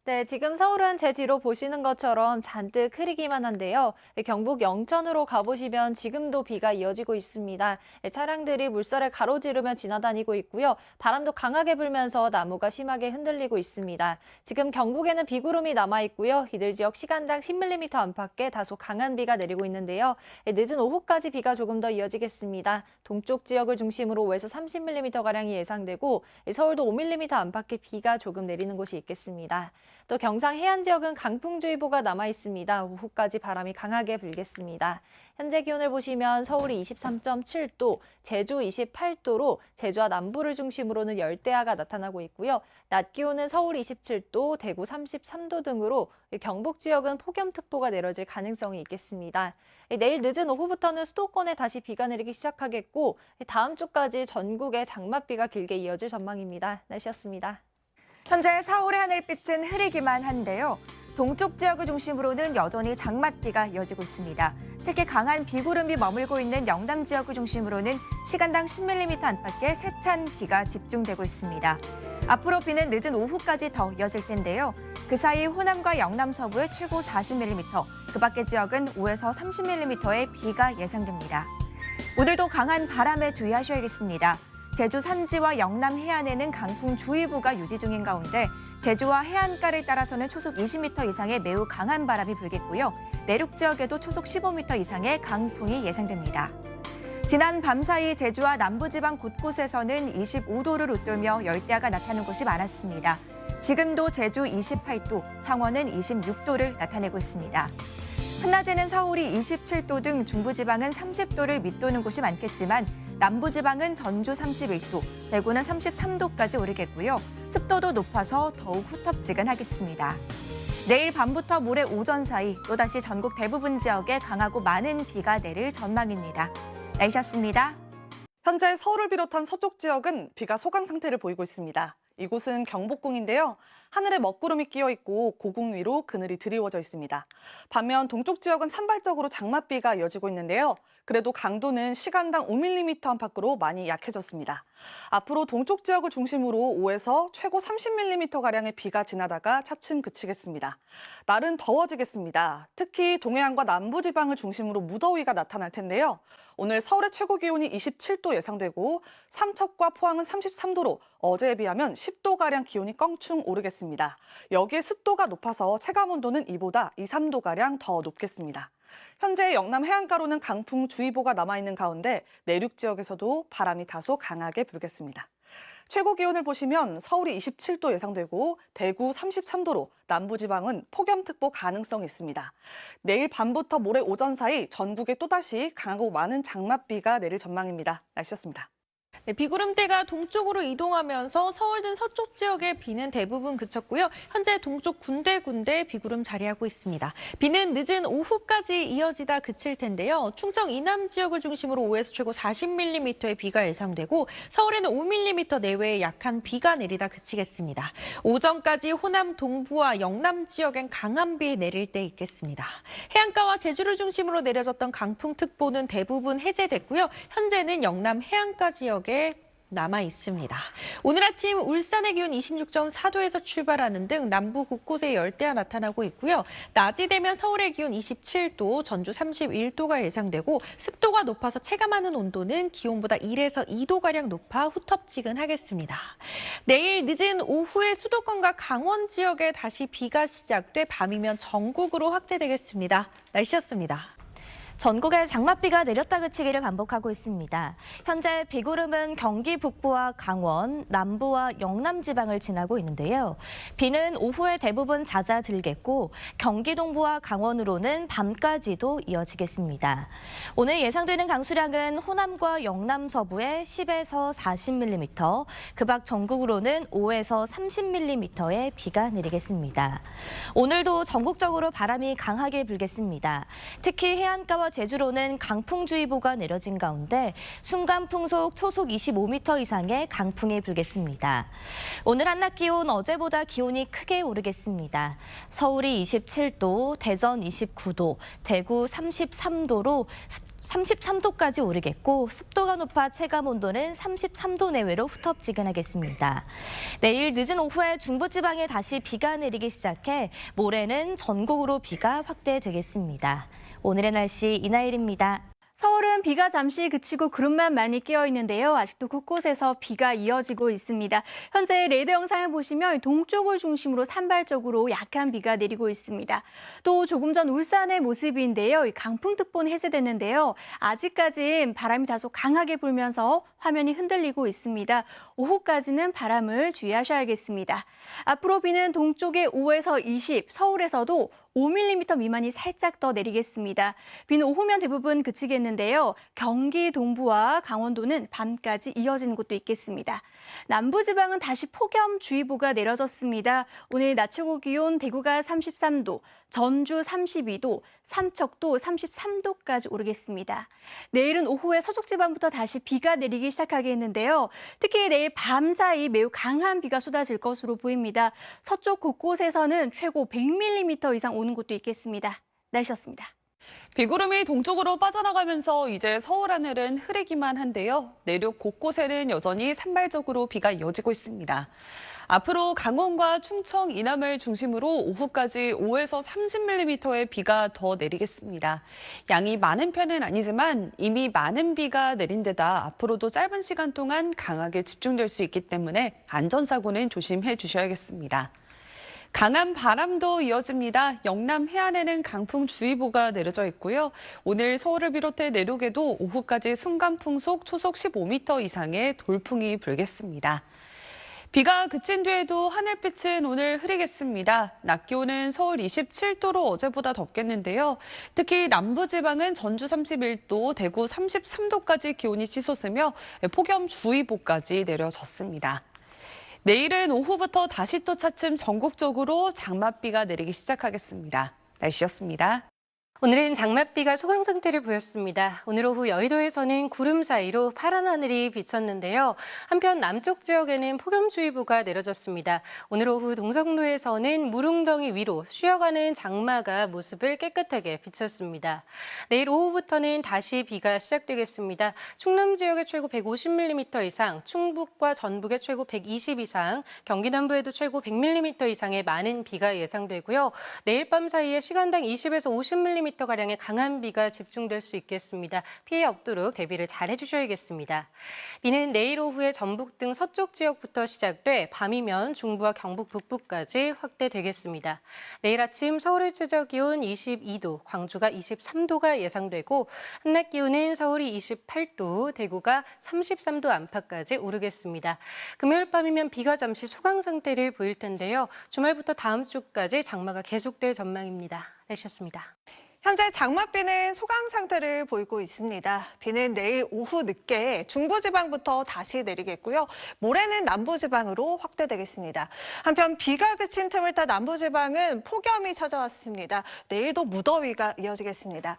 네, 지금 서울은 제 뒤로 보시는 것처럼 잔뜩 흐리기만 한데요. 경북 영천으로 가보시면 지금도 비가 이어지고 있습니다. 차량들이 물살을 가로지르며 지나다니고 있고요. 바람도 강하게 불면서 나무가 심하게 흔들리고 있습니다. 지금 경북에는 비구름이 남아 있고요. 이들 지역 시간당 10mm 안팎의 다소 강한 비가 내리고 있는데요. 늦은 오후까지 비가 조금 더 이어지겠습니다. 동쪽 지역을 중심으로 5에서 30mm가량이 예상되고 서울도 5mm 안팎의 비가 조금 내리는 곳이 있겠습니다. 또 경상 해안 지역은 강풍주의보가 남아 있습니다. 오후까지 바람이 강하게 불겠습니다. 현재 기온을 보시면 서울이 23.7도, 제주 28도로 제주와 남부를 중심으로는 열대야가 나타나고 있고요. 낮 기온은 서울 27도, 대구 33도 등으로 경북 지역은 폭염특보가 내려질 가능성이 있겠습니다. 내일 늦은 오후부터는 수도권에 다시 비가 내리기 시작하겠고 다음 주까지 전국에 장맛비가 길게 이어질 전망입니다. 날씨였습니다. 현재 서울의 하늘빛은 흐리기만 한데요. 동쪽 지역을 중심으로는 여전히 장맛비가 이어지고 있습니다. 특히 강한 비구름이 머물고 있는 영남 지역을 중심으로는 시간당 10mm 안팎의 세찬 비가 집중되고 있습니다. 앞으로 비는 늦은 오후까지 더 이어질 텐데요. 그 사이 호남과 영남 서부에 최고 40mm, 그 밖의 지역은 5에서 30mm의 비가 예상됩니다. 오늘도 강한 바람에 주의하셔야겠습니다. 제주 산지와 영남 해안에는 강풍주의보가 유지 중인 가운데 제주와 해안가를 따라서는 초속 20m 이상의 매우 강한 바람이 불겠고요. 내륙 지역에도 초속 15m 이상의 강풍이 예상됩니다. 지난 밤 사이 제주와 남부지방 곳곳에서는 25도를 웃돌며 열대야가 나타나는 곳이 많았습니다. 지금도 제주 28도, 창원은 26도를 나타내고 있습니다. 한낮에는 서울이 27도 등 중부지방은 30도를 밑도는 곳이 많겠지만 남부지방은 전주 31도, 대구는 33도까지 오르겠고요. 습도도 높아서 더욱 후텁지근하겠습니다. 내일 밤부터 모레 오전 사이 또다시 전국 대부분 지역에 강하고 많은 비가 내릴 전망입니다. 날씨였습니다. 현재 서울을 비롯한 서쪽 지역은 비가 소강 상태를 보이고 있습니다. 이곳은 경복궁인데요. 하늘에 먹구름이 끼어 있고 고궁 위로 그늘이 드리워져 있습니다. 반면 동쪽 지역은 산발적으로 장맛비가 이어지고 있는데요. 그래도 강도는 시간당 5mm 안팎으로 많이 약해졌습니다. 앞으로 동쪽 지역을 중심으로 5에서 최고 30mm가량의 비가 지나다가 차츰 그치겠습니다. 날은 더워지겠습니다. 특히 동해안과 남부지방을 중심으로 무더위가 나타날 텐데요. 오늘 서울의 최고 기온이 27도 예상되고 삼척과 포항은 33도로 어제에 비하면 10도가량 기온이 껑충 오르겠습니다. 여기에 습도가 높아서 체감온도는 이보다 2, 3도가량 더 높겠습니다. 현재 영남 해안가로는 강풍주의보가 남아있는 가운데 내륙 지역에서도 바람이 다소 강하게 불겠습니다. 최고 기온을 보시면 서울이 27도 예상되고 대구 33도로 남부지방은 폭염특보 가능성이 있습니다. 내일 밤부터 모레 오전 사이 전국에 또다시 강하고 많은 장맛비가 내릴 전망입니다. 날씨였습니다. 네, 비구름대가 동쪽으로 이동하면서 서울 등 서쪽 지역의 비는 대부분 그쳤고요. 현재 동쪽 군데군데 비구름 자리하고 있습니다. 비는 늦은 오후까지 이어지다 그칠 텐데요. 충청 이남 지역을 중심으로 5에서 최고 40mm의 비가 예상되고 서울에는 5mm 내외의 약한 비가 내리다 그치겠습니다. 오전까지 호남 동부와 영남 지역엔 강한 비 내릴 때 있겠습니다. 해안가와 제주를 중심으로 내려졌던 강풍특보는 대부분 해제됐고요. 현재는 영남 해안가 지역에 남아 있습니다. 오늘 아침 울산의 기온 26.4도에서 출발하는 등 남부 곳곳에 열대야 나타나고 있고요. 낮이 되면 서울의 기온 27도, 전주 31도가 예상되고 습도가 높아서 체감하는 온도는 기온보다 1에서 2도가량 높아 후텁지근하겠습니다. 내일 늦은 오후에 수도권과 강원 지역에 다시 비가 시작돼 밤이면 전국으로 확대되겠습니다. 날씨였습니다. 전국에 장맛비가 내렸다 그치기를 반복하고 있습니다. 현재 비구름은 경기 북부와 강원, 남부와 영남 지방을 지나고 있는데요. 비는 오후에 대부분 잦아들겠고 경기 동부와 강원으로는 밤까지도 이어지겠습니다. 오늘 예상되는 강수량은 호남과 영남 서부에 10에서 40mm, 그 밖 전국으로는 5에서 30mm의 비가 내리겠습니다. 오늘도 전국적으로 바람이 강하게 불겠습니다. 특히 해안가와 제주로는 강풍주의보가 내려진 가운데 순간풍속 초속 25m 이상의 강풍이 불겠습니다. 오늘 한낮 기온 어제보다 기온이 크게 오르겠습니다. 서울이 27도, 대전 29도, 대구 33도로 33도까지 오르겠고 습도가 높아 체감 온도는 33도 내외로 후텁지근하겠습니다. 내일 늦은 오후에 중부지방에 다시 비가 내리기 시작해 모레는 전국으로 비가 확대되겠습니다. 오늘의 날씨 이나일입니다. 서울은 비가 잠시 그치고 구름만 많이 끼어 있는데요. 아직도 곳곳에서 비가 이어지고 있습니다. 현재 레이더 영상을 보시면 동쪽을 중심으로 산발적으로 약한 비가 내리고 있습니다. 또 조금 전 울산의 모습인데요. 강풍특보는 해제됐는데요. 아직까진 바람이 다소 강하게 불면서 화면이 흔들리고 있습니다. 오후까지는 바람을 주의하셔야겠습니다. 앞으로 비는 동쪽에 5에서 20, 서울에서도 5mm 미만이 살짝 더 내리겠습니다. 비는 오후면 대부분 그치겠는데요. 경기 동부와 강원도는 밤까지 이어지는 곳도 있겠습니다. 남부지방은 다시 폭염주의보가 내려졌습니다. 오늘 낮 최고 기온 대구가 33도, 전주 32도, 삼척도 33도까지 오르겠습니다. 내일은 오후에 서쪽지방부터 다시 비가 내리기 시작하겠는데요. 특히 내일 밤 사이 매우 강한 비가 쏟아질 것으로 보입니다. 서쪽 곳곳에서는 최고 100mm 이상 오는 곳도 있겠습니다. 날씨였습니다. 비구름이 동쪽으로 빠져나가면서 이제 서울 하늘은 흐리기만 한데요. 내륙 곳곳에는 여전히 산발적으로 비가 이어지고 있습니다. 앞으로 강원과 충청, 이남을 중심으로 오후까지 5에서 30mm의 비가 더 내리겠습니다. 양이 많은 편은 아니지만 이미 많은 비가 내린 데다 앞으로도 짧은 시간 동안 강하게 집중될 수 있기 때문에 안전사고는 조심해 주셔야겠습니다. 강한 바람도 이어집니다. 영남 해안에는 강풍주의보가 내려져 있고요. 오늘 서울을 비롯해 내륙에도 오후까지 순간풍속 초속 15m 이상의 돌풍이 불겠습니다. 비가 그친 뒤에도 하늘빛은 오늘 흐리겠습니다. 낮 기온은 서울 27도로 어제보다 덥겠는데요. 특히 남부지방은 전주 31도, 대구 33도까지 기온이 치솟으며 폭염주의보까지 내려졌습니다. 내일은 오후부터 다시 또 차츰 전국적으로 장맛비가 내리기 시작하겠습니다. 날씨였습니다. 오늘은 장맛비가 소강 상태를 보였습니다. 오늘 오후 여의도에서는 구름 사이로 파란 하늘이 비쳤는데요. 한편 남쪽 지역에는 폭염주의보가 내려졌습니다. 오늘 오후 동성로에서는 물웅덩이 위로 쉬어가는 장마가 모습을 깨끗하게 비쳤습니다. 내일 오후부터는 다시 비가 시작되겠습니다. 충남 지역에 최고 150mm 이상, 충북과 전북에 최고 120 이상, 경기 남부에도 최고 100mm 이상의 많은 비가 예상되고요. 내일 밤 사이에 시간당 20에서 50mm 가량의 강한 비가 집중될 수 있겠습니다. 피해 없도록 대비를 잘 해주셔야겠습니다. 비는 내일 오후에 전북 등 서쪽 지역부터 시작돼 밤이면 중부와 경북 북부까지 확대되겠습니다. 내일 아침 서울의 최저 기온 22도, 광주가 23도가 예상되고 한낮 기온은 서울이 28도, 대구가 33도 안팎까지 오르겠습니다. 금요일 밤이면 비가 잠시 소강 상태를 보일 텐데요. 주말부터 다음 주까지 장마가 계속될 전망입니다. 날씨였습니다. 현재 장맛비는 소강 상태를 보이고 있습니다. 비는 내일 오후 늦게 중부지방부터 다시 내리겠고요. 모레는 남부지방으로 확대되겠습니다. 한편 비가 그친 틈을 타 남부지방은 폭염이 찾아왔습니다. 내일도 무더위가 이어지겠습니다.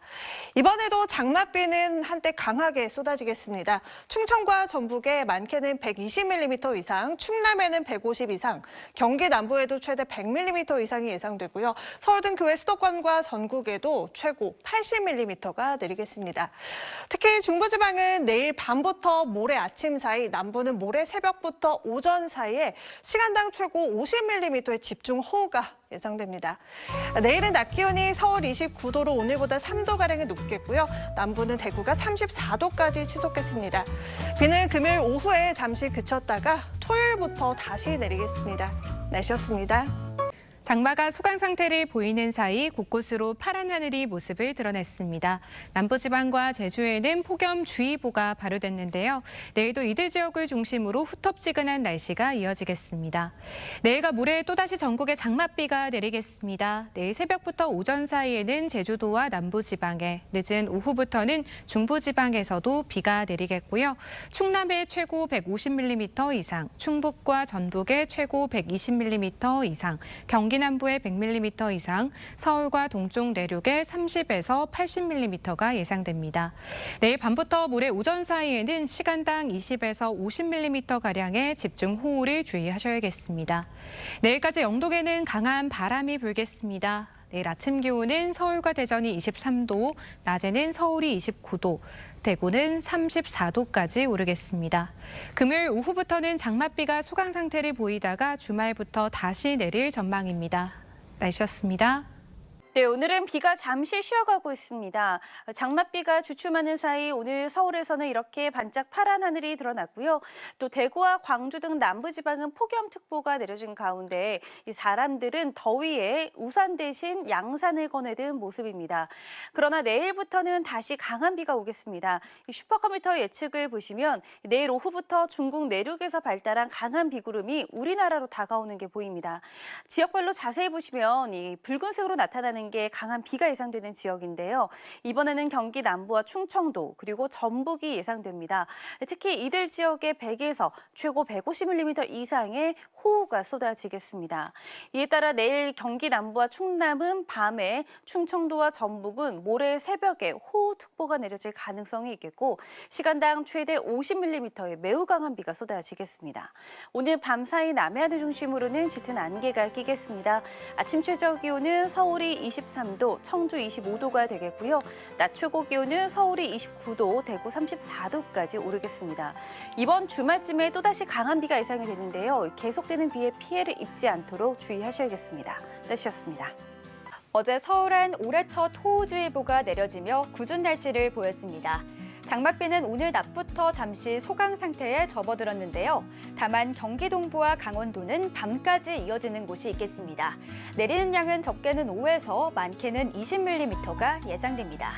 이번에도 장맛비는 한때 강하게 쏟아지겠습니다. 충청과 전북에 많게는 120mm 이상, 충남에는 150 이상, 경기 남부에도 최대 100mm 이상이 예상되고요. 서울 등 그 외 수도권과 전국에도 최고 80mm가 내리겠습니다. 특히 중부지방은 내일 밤부터 모레 아침 사이, 남부는 모레 새벽부터 오전 사이에 시간당 최고 50mm의 집중호우가 예상됩니다. 내일은 낮 기온이 서울 29도로 오늘보다 3도가량이 높겠고요. 남부는 대구가 34도까지 치솟겠습니다. 비는 금요일 오후에 잠시 그쳤다가 토요일부터 다시 내리겠습니다. 날씨였습니다. 장마가 소강 상태를 보이는 사이 곳곳으로 파란 하늘이 모습을 드러냈습니다. 남부지방과 제주에는 폭염주의보가 발효됐는데요. 내일도 이들 지역을 중심으로 후텁지근한 날씨가 이어지겠습니다. 내일과 모레 또다시 전국에 장맛비가 내리겠습니다. 내일 새벽부터 오전 사이에는 제주도와 남부지방에, 늦은 오후부터는 중부지방에서도 비가 내리겠고요. 충남에 최고 150mm 이상, 충북과 전북에 최고 120mm 이상, 경기 남부에 100mm 이상, 서울과 동쪽 내륙에 30에서 80mm가 예상됩니다. 내일 밤부터 모레 오전 사이에는 시간당 20에서 50mm가량의 집중호우를 주의하셔야겠습니다. 내일까지 영동에는 강한 바람이 불겠습니다. 내일 아침 기온은 서울과 대전이 23도, 낮에는 서울이 29도, 대구는 34도까지 오르겠습니다. 금요일 오후부터는 장맛비가 소강 상태를 보이다가 주말부터 다시 내릴 전망입니다. 날씨였습니다. 네, 오늘은 비가 잠시 쉬어가고 있습니다. 장맛비가 주춤하는 사이 오늘 서울에서는 이렇게 반짝 파란 하늘이 드러났고요. 또 대구와 광주 등 남부지방은 폭염특보가 내려진 가운데 이 사람들은 더위에 우산 대신 양산을 꺼내든 모습입니다. 그러나 내일부터는 다시 강한 비가 오겠습니다. 이 슈퍼컴퓨터 예측을 보시면 내일 오후부터 중국 내륙에서 발달한 강한 비구름이 우리나라로 다가오는 게 보입니다. 지역별로 자세히 보시면 이 붉은색으로 나타나는 게 강한 비가 예상되는 지역인데요. 이번에는 경기 남부와 충청도 그리고 전북이 예상됩니다. 특히 이들 지역에 100에서 최고 150mm 이상의 호우가 쏟아지겠습니다. 이에 따라 내일 경기 남부와 충남은 밤에, 충청도와 전북은 모레 새벽에 호우특보가 내려질 가능성이 있겠고 시간당 최대 50mm의 매우 강한 비가 쏟아지겠습니다. 오늘 밤 사이 남해안을 중심으로는 짙은 안개가 끼겠습니다. 아침 최저 기온은 서울이 23도, 청주 25도가 되겠고요. 낮 최고 기온은 서울이 29도, 대구 34도까지 오르겠습니다. 이번 주말쯤에 또다시 강한 비가 예상이 되는데요. 계속되는 비에 피해를 입지 않도록 주의하셔야겠습니다. 날씨였습니다. 어제 서울엔 올해 첫 호우주의보가 내려지며 궂은 날씨를 보였습니다. 장맛비는 오늘 낮부터 잠시 소강 상태에 접어들었는데요. 다만 경기 동부와 강원도는 밤까지 이어지는 곳이 있겠습니다. 내리는 양은 적게는 5에서 많게는 20mm가 예상됩니다.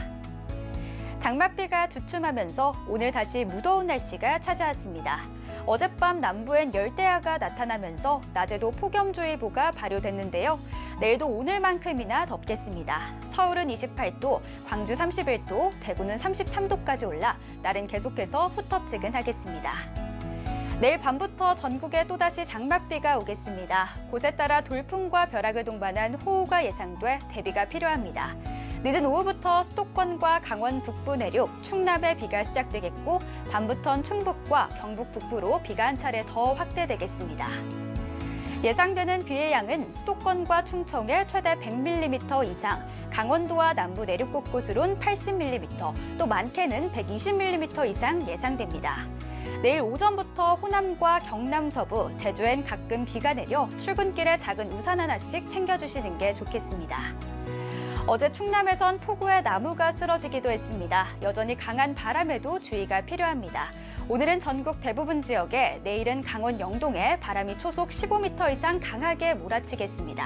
장맛비가 주춤하면서 오늘 다시 무더운 날씨가 찾아왔습니다. 어젯밤 남부엔 열대야가 나타나면서 낮에도 폭염주의보가 발효됐는데요. 내일도 오늘만큼이나 덥겠습니다. 서울은 28도, 광주 31도, 대구는 33도까지 올라 날은 계속해서 후텁지근하겠습니다. 내일 밤부터 전국에 또다시 장맛비가 오겠습니다. 곳에 따라 돌풍과 벼락을 동반한 호우가 예상돼 대비가 필요합니다. 늦은 오후부터 수도권과 강원 북부 내륙, 충남에 비가 시작되겠고 밤부턴 충북과 경북 북부로 비가 한 차례 더 확대되겠습니다. 예상되는 비의 양은 수도권과 충청에 최대 100mm 이상, 강원도와 남부 내륙 곳곳으론 80mm, 또 많게는 120mm 이상 예상됩니다. 내일 오전부터 호남과 경남 서부, 제주엔 가끔 비가 내려 출근길에 작은 우산 하나씩 챙겨주시는 게 좋겠습니다. 어제 충남에선 폭우에 나무가 쓰러지기도 했습니다. 여전히 강한 바람에도 주의가 필요합니다. 오늘은 전국 대부분 지역에, 내일은 강원 영동에 바람이 초속 15m 이상 강하게 몰아치겠습니다.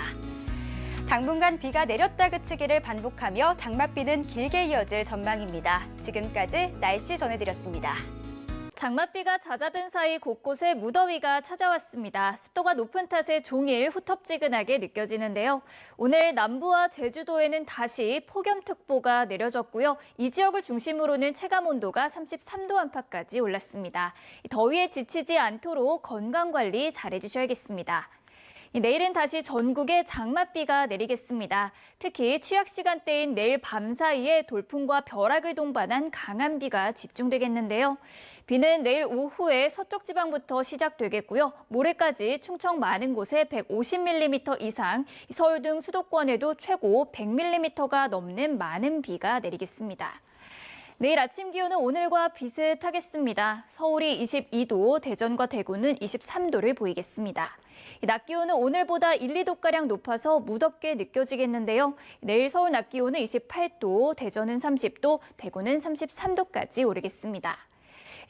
당분간 비가 내렸다 그치기를 반복하며 장맛비는 길게 이어질 전망입니다. 지금까지 날씨 전해드렸습니다. 장맛비가 잦아든 사이 곳곳에 무더위가 찾아왔습니다. 습도가 높은 탓에 종일 후텁지근하게 느껴지는데요. 오늘 남부와 제주도에는 다시 폭염특보가 내려졌고요. 이 지역을 중심으로는 체감온도가 33도 안팎까지 올랐습니다. 더위에 지치지 않도록 건강관리 잘해주셔야겠습니다. 내일은 다시 전국에 장맛비가 내리겠습니다. 특히 취약 시간대인 내일 밤 사이에 돌풍과 벼락을 동반한 강한 비가 집중되겠는데요. 비는 내일 오후에 서쪽 지방부터 시작되겠고요. 모레까지 충청 많은 곳에 150mm 이상, 서울 등 수도권에도 최고 100mm가 넘는 많은 비가 내리겠습니다. 내일 아침 기온은 오늘과 비슷하겠습니다. 서울이 22도, 대전과 대구는 23도를 보이겠습니다. 낮 기온은 오늘보다 1, 2도가량 높아서 무덥게 느껴지겠는데요. 내일 서울 낮 기온은 28도, 대전은 30도, 대구는 33도까지 오르겠습니다.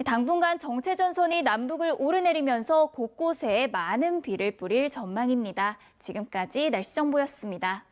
당분간 정체전선이 남북을 오르내리면서 곳곳에 많은 비를 뿌릴 전망입니다. 지금까지 날씨 정보였습니다.